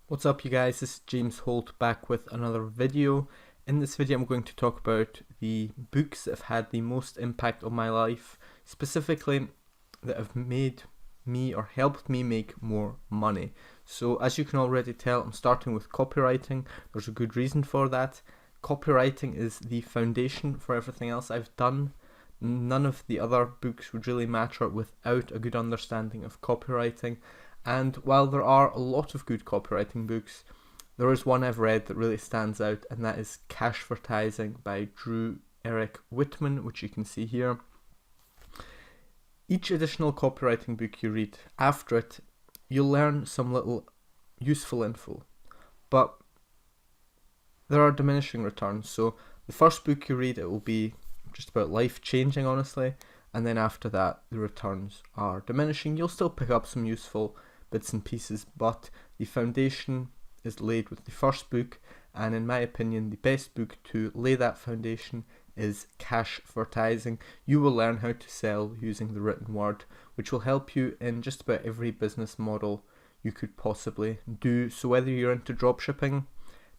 What's up, you guys? This is James Holt back with another video. In this video I'm going to talk about the books that have had the most impact on my life, specifically that have made me or helped me make more money. So as you can already tell, I'm starting with copywriting. There's a good reason for that. Copywriting is the foundation for everything else I've done. None of the other books would really matter without a good understanding of copywriting. And while there are a lot of good copywriting books, there is one I've read that really stands out, and that is Cashvertising by Drew Eric Whitman, which you can see here. Each additional copywriting book you read, after it, you'll learn some little useful info, but there are diminishing returns. So the first book you read, it will be just about life changing, honestly, and then after that the returns are diminishing. You'll still pick up some useful bits and pieces, but the foundation is laid with the first book, and in my opinion the best book to lay that foundation is Cashvertising. You will learn how to sell using the written word, which will help you in just about every business model you could possibly do. So whether you're into dropshipping,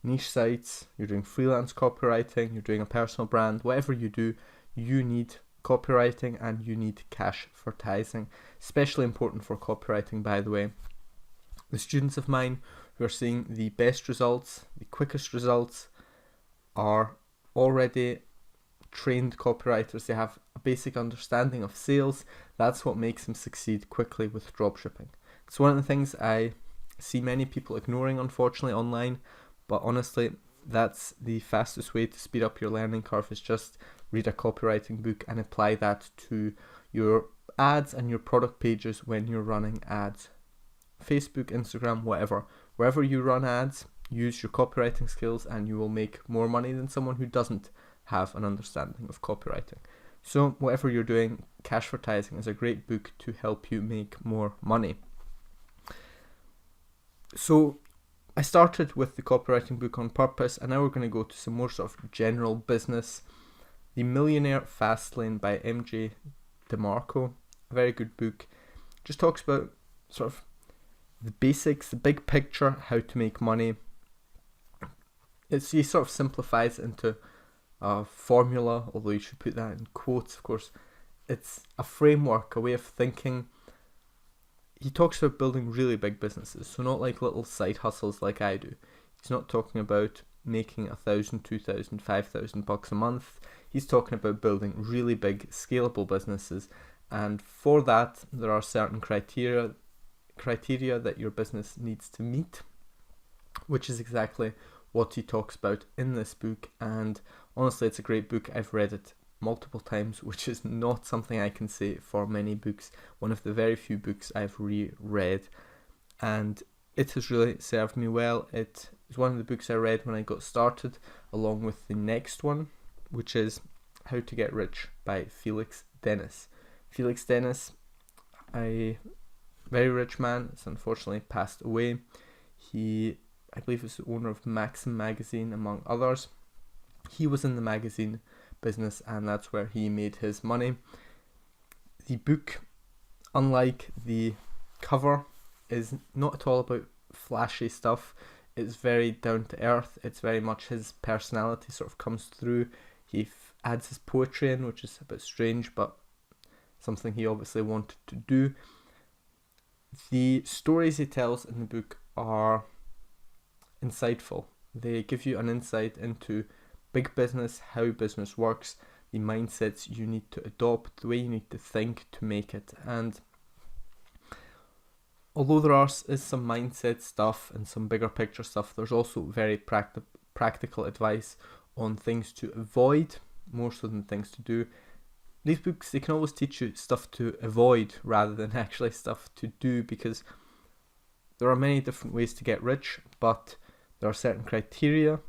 niche sites, you're doing freelance copywriting, you're doing a personal brand, whatever you do, you need copywriting and you need Cashvertising. Especially important for copywriting, by the way. The students of mine who are seeing the best results, the quickest results, are already trained copywriters. They have a basic understanding of sales. That's what makes them succeed quickly with dropshipping. It's one of the things I see many people ignoring, unfortunately, online. But honestly, that's the fastest way to speed up your learning curve, is just read a copywriting book and apply that to your ads and your product pages when you're running ads. Facebook, Instagram, whatever. Wherever you run ads, use your copywriting skills and you will make more money than someone who doesn't have an understanding of copywriting. So whatever you're doing, Cashvertising is a great book to help you make more money. So I started with the copywriting book on purpose, and now we're going to go to some more sort of general business. The Millionaire Fastlane by MJ DeMarco, a very good book. Just talks about sort of the basics, the big picture, how to make money. He sort of simplifies it into a formula, although you should put that in quotes, of course. It's a framework, a way of thinking. He talks about building really big businesses, so not like little side hustles like I do. He's not talking about making $1,000, $2,000, $5,000 a month. He's talking about building really big, scalable businesses, and for that there are certain criteria that your business needs to meet, which is exactly what he talks about in this book. And honestly, it's a great book. I've read it multiple times, which is not something I can say for many books. One of the very few books I've reread, and it has really served me well. It is one of the books I read when I got started, along with the next one, which is How to Get Rich by Felix Dennis. Felix Dennis, a very rich man, has unfortunately passed away. He, I believe, is the owner of Maxim magazine, among others. He was in the magazine business, and that's where he made his money. The book, unlike the cover, is not at all about flashy stuff. It's very down to earth. It's very much his personality sort of comes through. He adds his poetry in, which is a bit strange, but something he obviously wanted to do. The stories he tells in the book are insightful. They give you an insight into big business, how business works, the mindsets you need to adopt, the way you need to think to make it. And although there is some mindset stuff and some bigger picture stuff, there's also very practical advice on things to avoid more so than things to do. These books, they can always teach you stuff to avoid rather than actually stuff to do, because there are many different ways to get rich, but there are certain criteria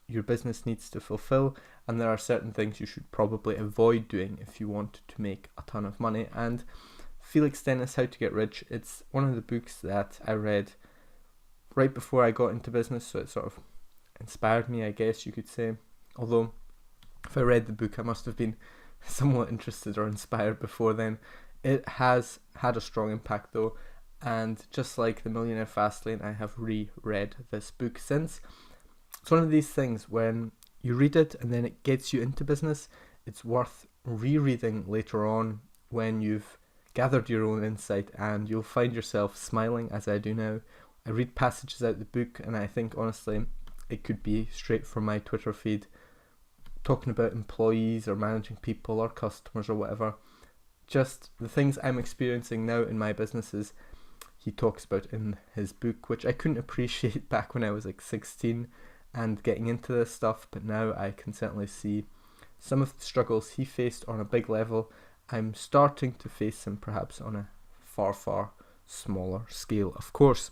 your business needs to fulfill, and there are certain things you should probably avoid doing if you want to make a ton of money. And Felix Dennis, How to Get Rich, it's one of the books that I read right before I got into business, so it sort of inspired me, I guess you could say. Although, if I read the book, I must have been somewhat interested or inspired before then. It has had a strong impact though, and just like The Millionaire Fastlane, I have reread this book since. It's one of these things when you read it and then it gets you into business, it's worth rereading later on when you've gathered your own insight, and you'll find yourself smiling as I do now. I read passages out the book and I think honestly it could be straight from my Twitter feed, talking about employees or managing people or customers or whatever. Just the things I'm experiencing now in my businesses, he talks about in his book, which I couldn't appreciate back when I was like 16 and getting into this stuff, but now I can certainly see some of the struggles he faced on a big level. I'm starting to face them perhaps on a far, far smaller scale, of course.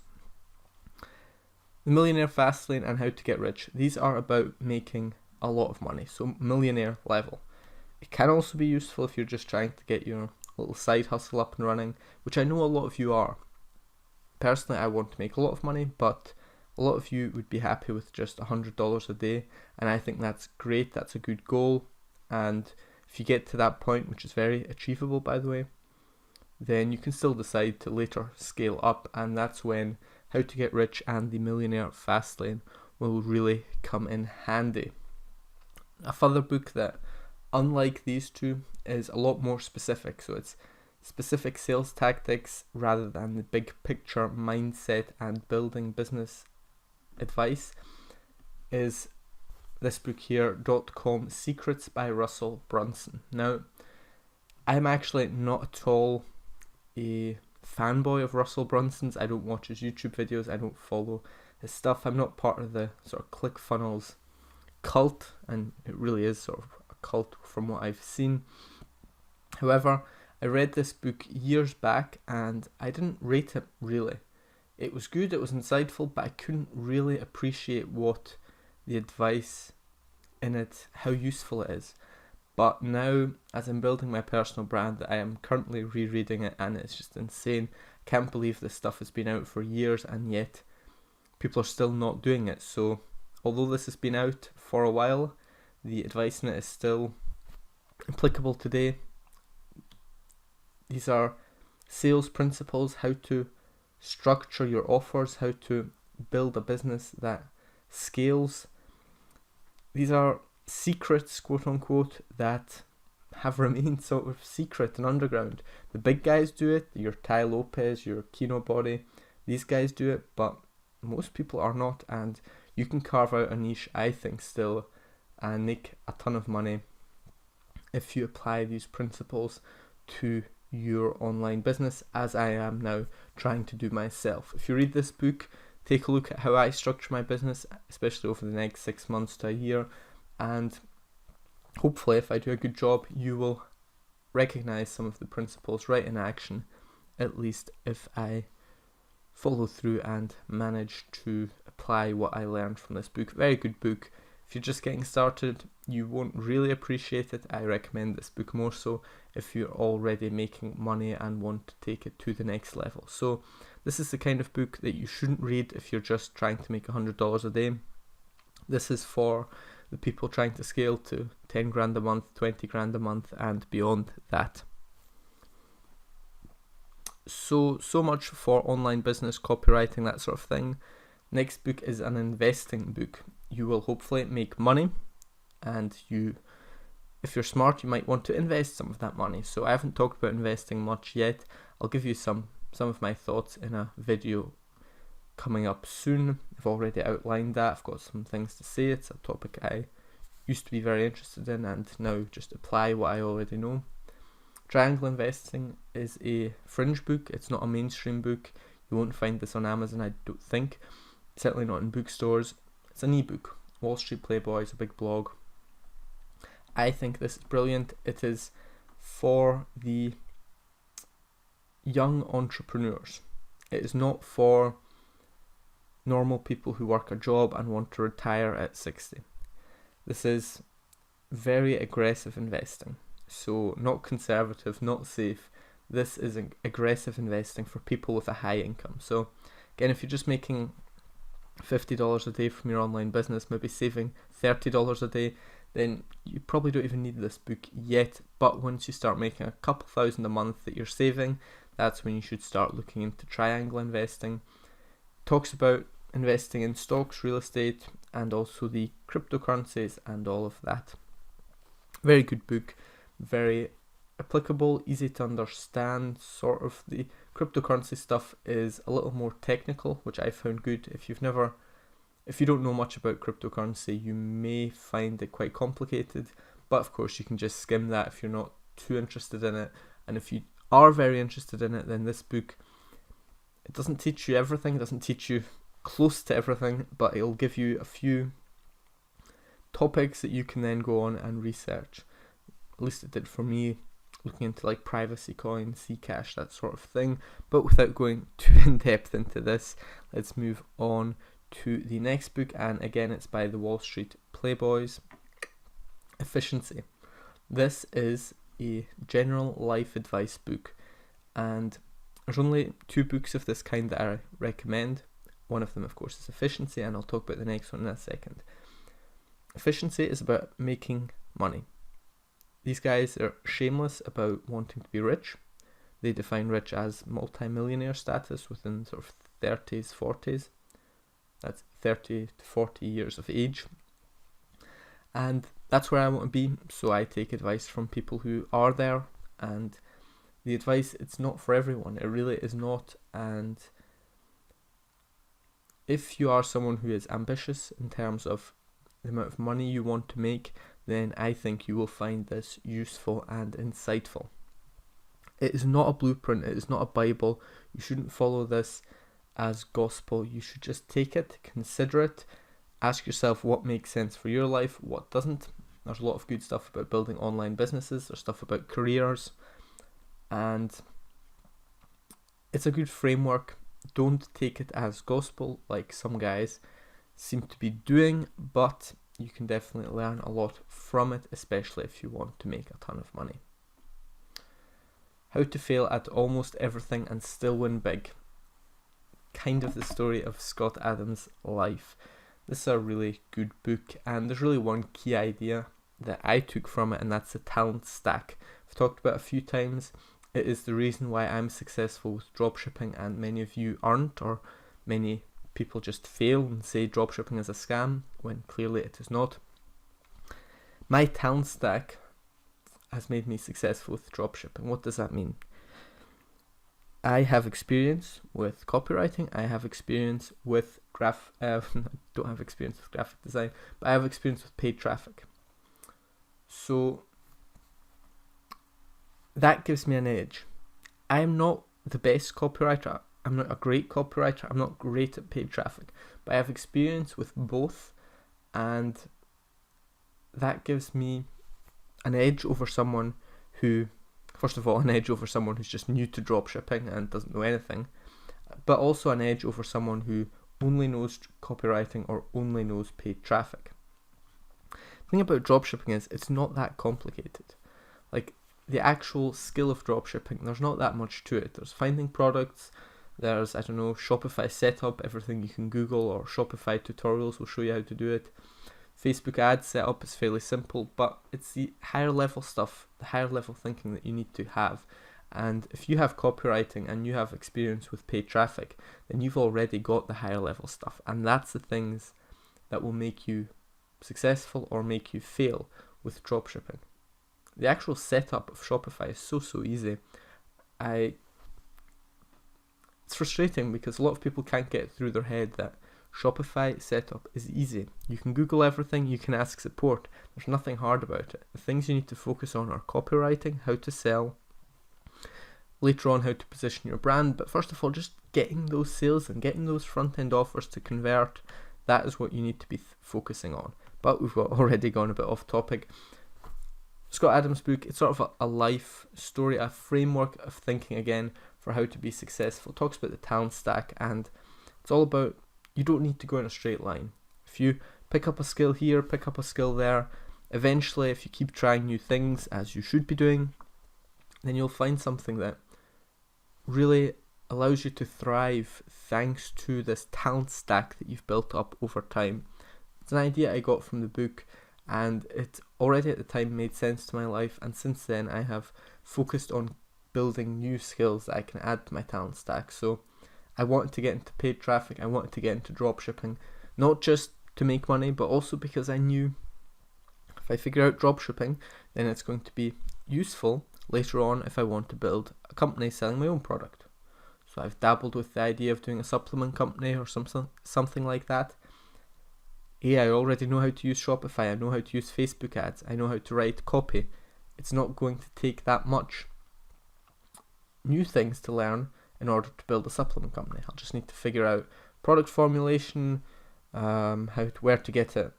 The Millionaire Fastlane and How to Get Rich. These are about making a lot of money, so millionaire level. It can also be useful if you're just trying to get your little side hustle up and running, which I know a lot of you are. Personally, I want to make a lot of money, but a lot of you would be happy with just $100 a day, and I think that's great. That's a good goal, and if you get to that point, which is very achievable by the way, then you can still decide to later scale up, and that's when How to Get Rich and The Millionaire Fastlane will really come in handy. A further book that, unlike these two, is a lot more specific, so it's specific sales tactics rather than the big picture mindset and building business advice, is this book here, .com Secrets by Russell Brunson. Now, I'm actually not at all a fanboy of Russell Brunson's. I don't watch his YouTube videos, I don't follow his stuff, I'm not part of the sort of ClickFunnels cult, and it really is sort of a cult from what I've seen. However, I read this book years back and I didn't rate it really. It was good, it was insightful, but I couldn't really appreciate what the advice in it, how useful it is. But now, as I'm building my personal brand, I am currently rereading it and it's just insane. I can't believe this stuff has been out for years and yet people are still not doing it. So although this has been out for a while, the advice in it is still applicable today. These are sales principles, how to structure your offers, how to build a business that scales. These are secrets, quote unquote, that have remained sort of secret and underground. The big guys do it, your Tai Lopez, your Kino Body, these guys do it, but most people are not, and you can carve out a niche, I think, still, and make a ton of money if you apply these principles to your online business, as I am now trying to do myself. If you read this book, take a look at how I structure my business, especially over the next 6 months to a year, and hopefully if I do a good job, you will recognize some of the principles right in action, at least if I follow through and manage to apply what I learned from this book. Very good book. If you're just getting started, you won't really appreciate it. I recommend this book more so if you're already making money and want to take it to the next level. So this is the kind of book that you shouldn't read if you're just trying to make $100 a day. This is for the people trying to scale to 10 grand a month, 20 grand a month and beyond that. So much for online business, copywriting, that sort of thing. Next book is an investing book. You will hopefully make money, and if you're smart, you might want to invest some of that money. So I haven't talked about investing much yet. I'll give you some of my thoughts in a video coming up soon. I've already outlined that. I've got some things to say. It's a topic I used to be very interested in and now just apply what I already know. Triangle Investing is a fringe book. It's not a mainstream book. You won't find this on Amazon, I don't think. Certainly not in bookstores. It's an ebook. Wall Street Playboy is a big blog. I think this is brilliant. It is for the young entrepreneurs. It is not for normal people who work a job and want to retire at 60. This is very aggressive investing. So not conservative, not safe. This is aggressive investing for people with a high income. So again, if you're just making $50 a day from your online business, maybe saving $30 a day, then you probably don't even need this book yet. But once you start making a couple thousand a month that you're saving, that's when you should start looking into triangle investing. Talks about investing in stocks, real estate, and also the cryptocurrencies and all of that. Very good book, very applicable, easy to understand. Sort of the cryptocurrency stuff is a little more technical, which I found good. If you don't know much about cryptocurrency, you may find it quite complicated, but of course you can just skim that if you're not too interested in it. And if you are very interested in it, then this book, it doesn't teach you everything, it doesn't teach you close to everything, but it'll give you a few topics that you can then go on and research. At least it did for me, looking into like privacy coin, Zcash, that sort of thing. But without going too in depth into this, let's move on to the next book, and again it's by the Wall Street Playboys. Efficiency. This is a general life advice book, and there's only 2 books of this kind that I recommend. One of them, of course, is Efficiency, and I'll talk about the next one in a second. Efficiency is about making money. These guys are shameless about wanting to be rich. They define rich as multi-millionaire status within sort of 30s, 40s. That's 30 to 40 years of age. And that's where I want to be, so I take advice from people who are there, and the advice, it's not for everyone. It really is not. And if you are someone who is ambitious in terms of the amount of money you want to make, then I think you will find this useful and insightful. It is not a blueprint, it is not a Bible. You shouldn't follow this as gospel. You should just take it, consider it, ask yourself what makes sense for your life, what doesn't. There's a lot of good stuff about building online businesses, there's stuff about careers, and it's a good framework. Don't take it as gospel like some guys seem to be doing, but you can definitely learn a lot from it, especially if you want to make a ton of money. How to Fail at Almost Everything and Still Win Big. Kind of the story of Scott Adams' life. This is a really good book, and there's really one key idea that I took from it, and that's the talent stack. I've talked about it a few times. It is the reason why I'm successful with dropshipping and many of you aren't, or many people just fail and say dropshipping is a scam when clearly it is not. My talent stack has made me successful with dropshipping. What does that mean? I have experience with copywriting. I have experience with I don't have experience with graphic design, but I have experience with paid traffic. So that gives me an edge. I'm not the best copywriter. I'm not a great copywriter. I'm not great at paid traffic, but I have experience with both, and that gives me an edge over someone who, first of all, an edge over someone who's just new to dropshipping and doesn't know anything, but also an edge over someone who only knows copywriting or only knows paid traffic. The thing about dropshipping is it's not that complicated. Like, the actual skill of dropshipping, there's not that much to it. There's finding products, there's, Shopify setup, everything you can Google, or Shopify tutorials will show you how to do it. Facebook ads setup is fairly simple, but it's the higher level stuff, the higher level thinking that you need to have. And if you have copywriting and you have experience with paid traffic, then you've already got the higher level stuff. And that's the things that will make you successful or make you fail with dropshipping. The actual setup of Shopify is so easy. It's frustrating because a lot of people can't get through their head that Shopify setup is easy. You can Google everything, you can ask support. There's nothing hard about it. The things you need to focus on are copywriting, how to sell, later on how to position your brand, but first of all just getting those sales and getting those front end offers to convert. That is what you need to be focusing on. But we've already gone a bit off topic. Scott Adams' book, it's sort of a life story, a framework of thinking again for how to be successful. It talks about the talent stack, and it's all about, you don't need to go in a straight line. If you pick up a skill here, pick up a skill there, eventually if you keep trying new things, as you should be doing, then you'll find something that really allows you to thrive thanks to this talent stack that you've built up over time. It's an idea I got from the book, and it already at the time made sense to my life, and since then I have focused on building new skills that I can add to my talent stack. So I wanted to get into paid traffic, I wanted to get into dropshipping, not just to make money, but also because I knew if I figure out dropshipping, then it's going to be useful later on if I want to build a company selling my own product. So I've dabbled with the idea of doing a supplement company or something like that. I already know how to use Shopify, I know how to use Facebook ads, I know how to write copy. It's not going to take that much new things to learn in order to build a supplement company. I'll just need to figure out product formulation, where to get it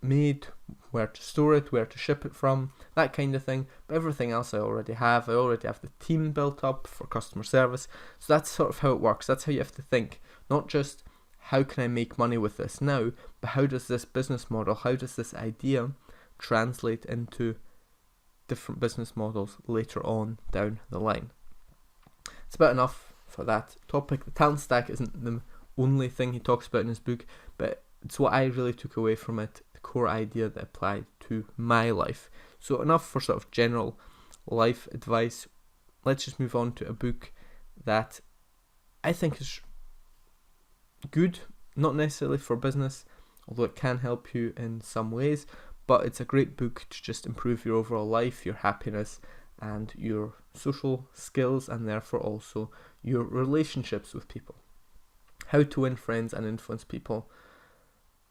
made, where to store it, where to ship it from, that kind of thing. But everything else I already have. I already have the team built up for customer service. So that's sort of how it works. That's how you have to think. Not just how can I make money with this now, but how does this business model, how does this idea translate into different business models later on down the line. It's about enough for that topic. The talent stack isn't the only thing he talks about in his book, but it's what I really took away from it, the core idea that applied to my life. So enough for sort of general life advice. Let's just move on to a book that I think is good, not necessarily for business, although it can help you in some ways, but it's a great book to just improve your overall life, your happiness, and your social skills, and therefore also your relationships with people. How to Win Friends and Influence People.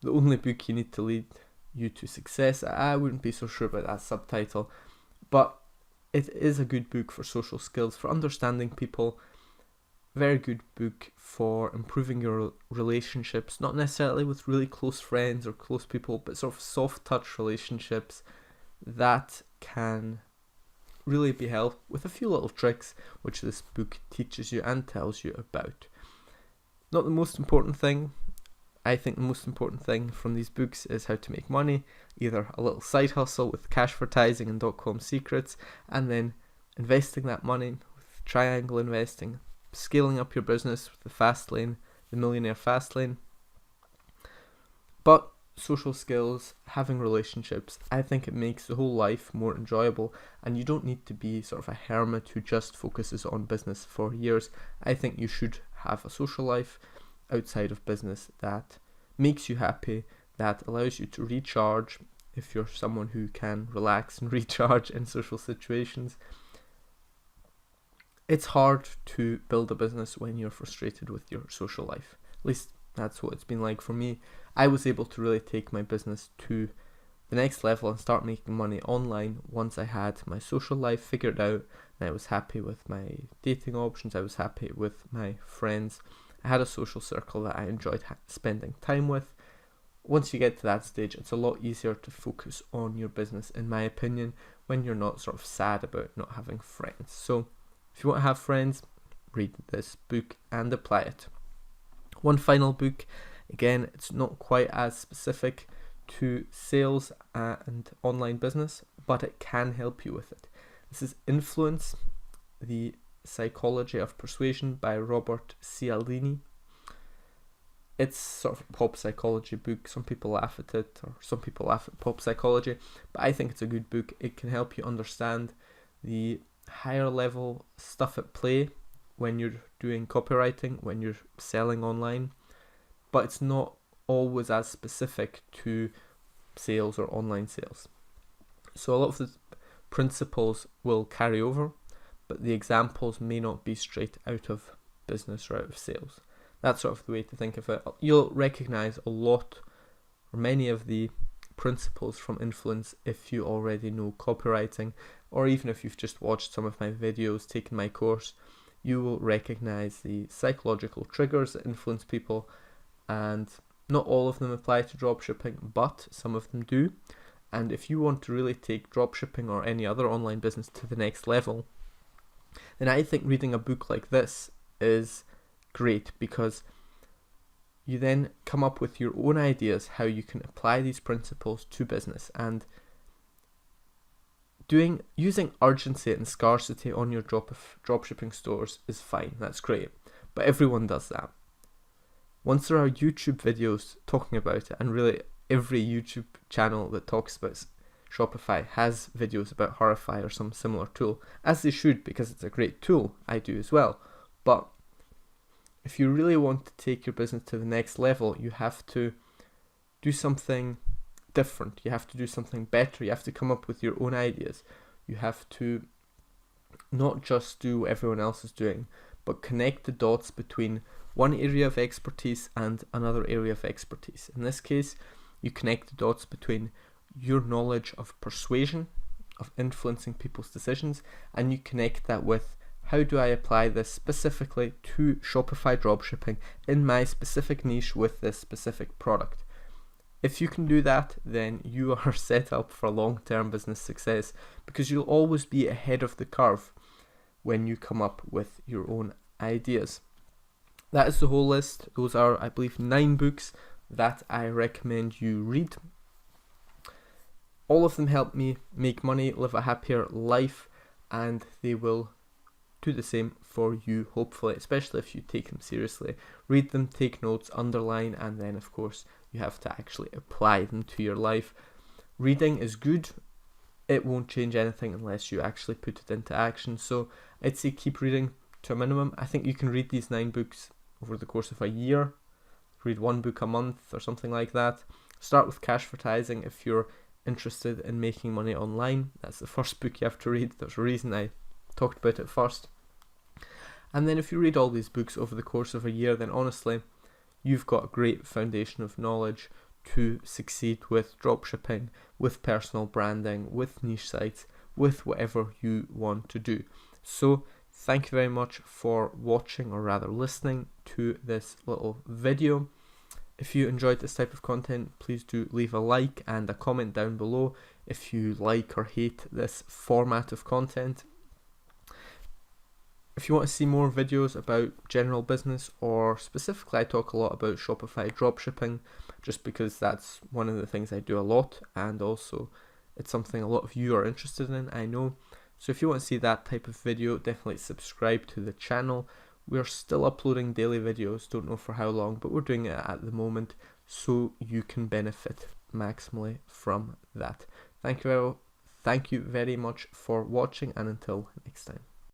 The only book you need to lead you to success. I wouldn't be so sure about that subtitle, but it is a good book for social skills, for understanding people. Very good book for improving your relationships, not necessarily with really close friends or close people, but sort of soft touch relationships that can really be helped with a few little tricks which this book teaches you and tells you about. Not the most important thing. I think the most important thing from these books is how to make money, either a little side hustle with Cashvertising and .com secrets, and then investing that money with triangle investing, scaling up your business with the fast lane, the millionaire fast lane. But social skills, having relationships, I think it makes the whole life more enjoyable, and you don't need to be sort of a hermit who just focuses on business for years. I think you should have a social life outside of business that makes you happy, that allows you to recharge if you're someone who can relax and recharge in social situations. It's hard to build a business when you're frustrated with your social life. At least that's what it's been like for me. I was able to really take my business to the next level and start making money online once I had my social life figured out, and I was happy with my dating options, I was happy with my friends. I had a social circle that I enjoyed spending time with. Once you get to that stage, it's a lot easier to focus on your business, in my opinion, when you're not sort of sad about not having friends. So if you want to have friends, read this book and apply it. One final book, again, it's not quite as specific to sales and online business, but it can help you with it. This is Influence, the Psychology of Persuasion by Robert Cialdini. It's sort of a pop psychology book. Some people laugh at it, or some people laugh at pop psychology, but I think it's a good book. It can help you understand the higher level stuff at play when you're doing copywriting, when you're selling online, but it's not always as specific to sales or online sales. So a lot of the principles will carry over, but the examples may not be straight out of business or out of sales. That's sort of the way to think of it. You'll recognize a lot or many of the principles from Influence if you already know copywriting, or even if you've just watched some of my videos, taken my course. You will recognize the psychological triggers that influence people, and not all of them apply to dropshipping, but some of them do. And if you want to really take dropshipping or any other online business to the next level, then I think reading a book like this is great, because you then come up with your own ideas how you can apply these principles to business. And using urgency and scarcity on your dropshipping stores is fine, that's great, but everyone does that. Once there are YouTube videos talking about it, and really every YouTube channel that talks about Shopify has videos about Horify or some similar tool, as they should, because it's a great tool. I do as well. But if you really want to take your business to the next level, you have to do something different. You have to do something better. You have to come up with your own ideas. You have to not just do what everyone else is doing, but connect the dots between one area of expertise and another area of expertise. In this case, you connect the dots between your knowledge of persuasion, of influencing people's decisions, and you connect that with how do I apply this specifically to Shopify dropshipping in my specific niche with this specific product. If you can do that, then you are set up for long-term business success, because you'll always be ahead of the curve when you come up with your own ideas. That is the whole list. Those are, I believe, 9 books that I recommend you read. All of them help me make money, live a happier life, and they will do the same for you, hopefully, especially if you take them seriously. Read them, take notes, underline, and then, of course, you have to actually apply them to your life. Reading is good. It won't change anything unless you actually put it into action. So I'd say keep reading to a minimum. I think you can read these 9 books over the course of a year. Read 1 book a month or something like that. Start with Cashvertising if you're interested in making money online. That's the first book you have to read. There's a reason I talked about it first. And then if you read all these books over the course of a year, then honestly, you've got a great foundation of knowledge to succeed with dropshipping, with personal branding, with niche sites, with whatever you want to do. So thank you very much for watching, or rather listening to this little video. If you enjoyed this type of content, please do leave a like and a comment down below if you like or hate this format of content. If you want to see more videos about general business, or specifically I talk a lot about Shopify dropshipping, just because that's one of the things I do a lot, and also it's something a lot of you are interested in, I know. So if you want to see that type of video, definitely subscribe to the channel. We're still uploading daily videos, don't know for how long, but we're doing it at the moment so you can benefit maximally from that. Thank you very much for watching, and until next time.